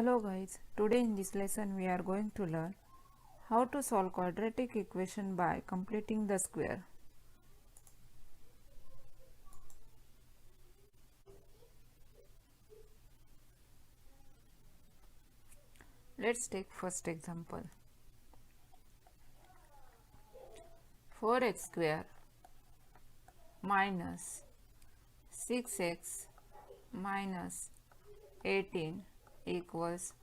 Hello guys, today in this lesson we are going to learn how to solve quadratic equation by completing the square. Let's take first example. 4x square minus 6x minus 18 equals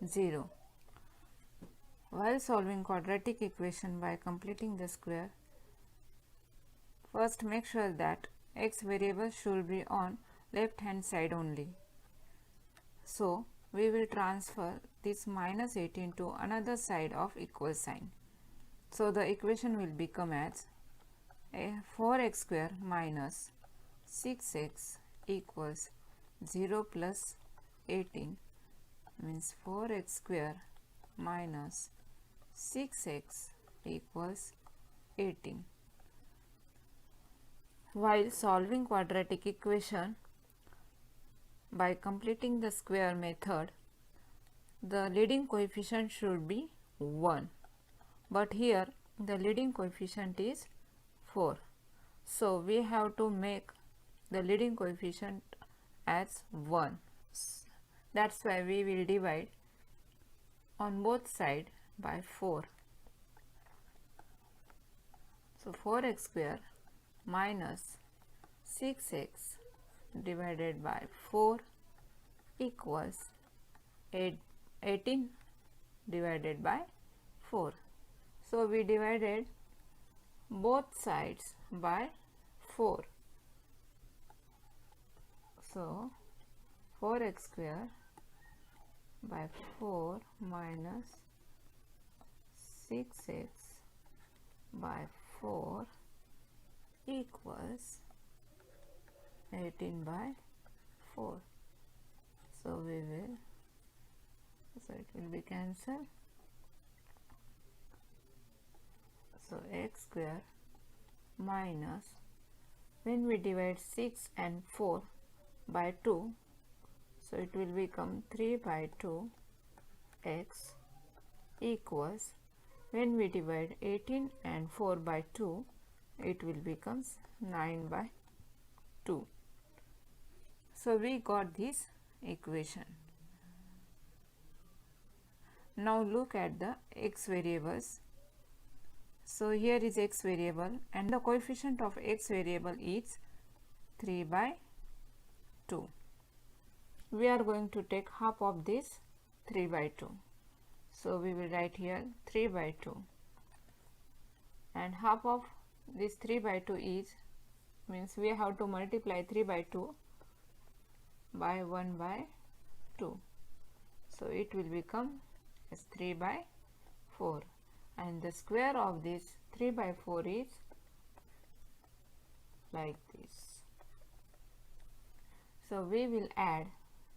0. While solving quadratic equation by completing the square, first make sure that x variable should be on left hand side only. So we will transfer this minus 18 to another side of equal sign. So the equation will become as 4x square minus 6x equals 0 plus 18 means 4x square minus 6x equals 18. While solving quadratic equation by completing the square method, the leading coefficient should be 1, but here the leading coefficient is 4. So we have to make the leading coefficient as 1. That's why we will divide on both sides by 4. So 4x square minus 6x divided by 4 equals 18 divided by 4. So we divided both sides by 4. So 4x square by 4 minus 6x by 4 equals 18 by 4. So it will be cancelled. So x square minus, when we divide 6 and 4 by 2, so it will become 3 by 2 x equals, when we divide 18 and 4 by 2, it will become 9 by 2. So we got this equation. Now look at the x variables. So here is x variable and the coefficient of x variable is 3 by 2. We are going to take half of this 3 by 2. So we will write here 3 by 2, and half of this 3 by 2 is, means we have to multiply 3 by 2 by 1 by 2. So it will become as 3 by 4, and the square of this 3 by 4 is like this. So we will add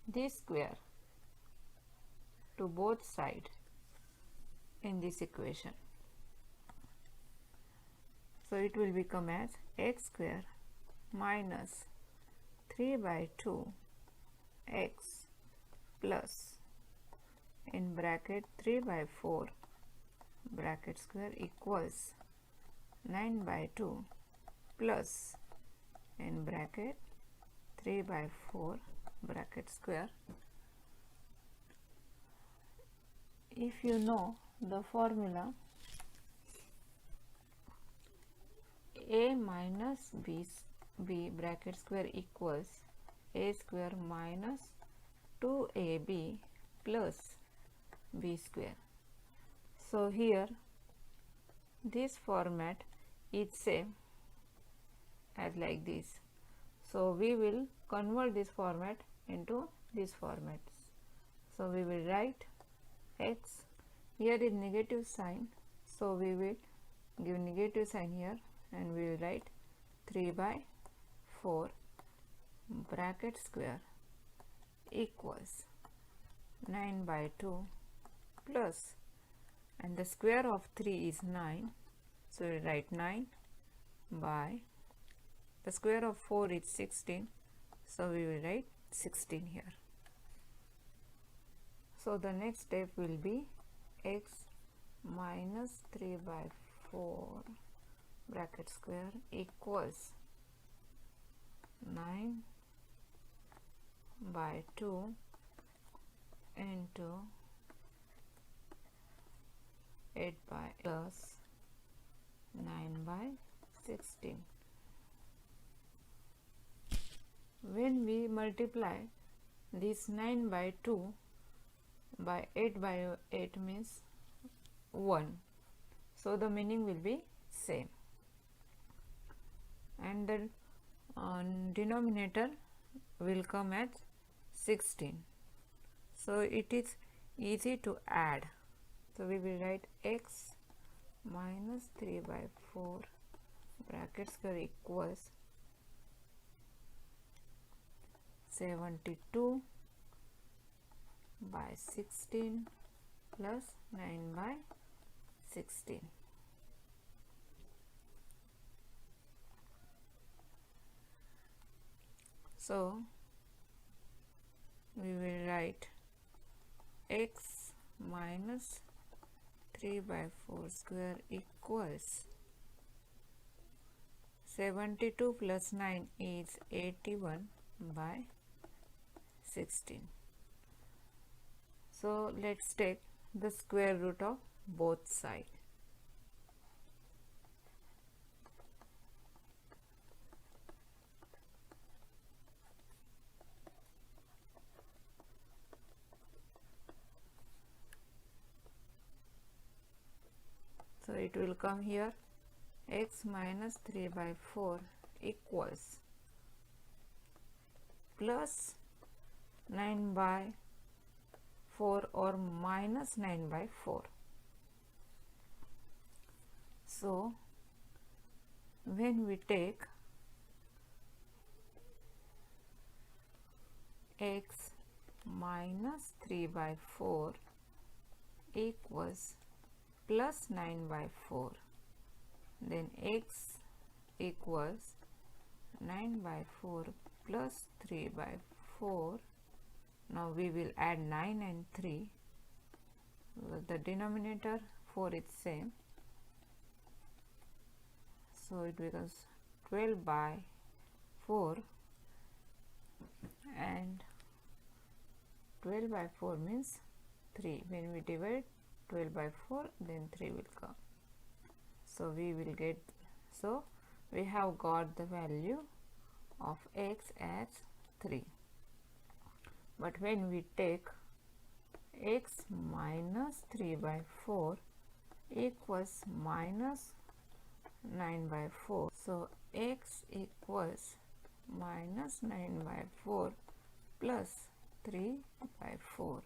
this square to both sides in this equation. So it will become as x square minus 3 by 2 x plus, in bracket 3 by 4 bracket square equals 9 by 2 plus, in bracket 3 by 4 bracket square. If you know the formula, a minus b bracket square equals a square minus 2ab plus b square. So here this format is same as like this. So we will convert this format into this format. So we will write x, here is negative sign, so we will give negative sign here and we will write 3 by 4 bracket square equals 9 by 2 plus, and the square of 3 is 9, so we write 9 by, the square of 4 is 16, so we will write 16 here. So the next step will be x minus 3 by 4 bracket square equals 9 by 2 into 8 by plus 9 by 16. When we multiply this 9 by 2 by 8 by 8 means 1. So the meaning will be same. And the denominator will come as 16. So it is easy to add. So we will write x minus 3 by 4 bracket square equals 72 by 16 plus 9 by 16. So we will write x minus 3 by 4 square equals 72 plus 9 is 81 by 16. So let's take the square root of both sides. So it will come here x minus 3 by 4 equals plus 9 by 4 or minus 9 by 4. So when we take x minus 3 by 4 equals plus 9 by 4, then x equals 9 by 4 plus 3 by 4. Now we will add 9 and 3. The denominator 4 is same, so it becomes 12 by 4, and 12 by 4 means 3. When we divide 12 by 4, then 3 will come. So we will get, so we have got the value of x as 3. But when we take x minus 3 by 4 equals minus 9 by 4, so x equals minus 9 by 4 plus 3 by 4.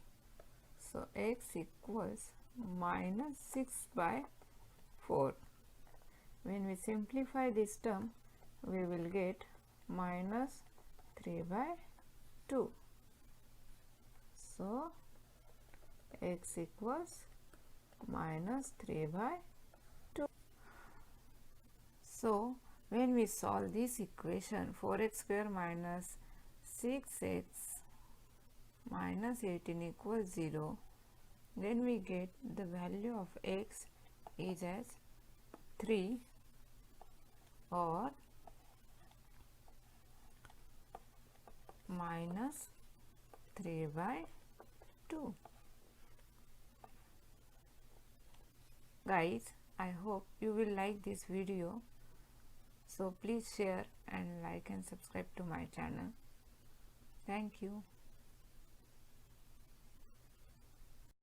So x equals minus 6 by 4. When we simplify this term, we will get minus 3 by 2. So x equals minus 3 by 2. So when we solve this equation, 4x square minus 6x minus 18 equals 0, then we get the value of x is as 3 or minus 3 by 2. Guys, I hope you will like this video. So please share and like and subscribe to my channel. Thank you.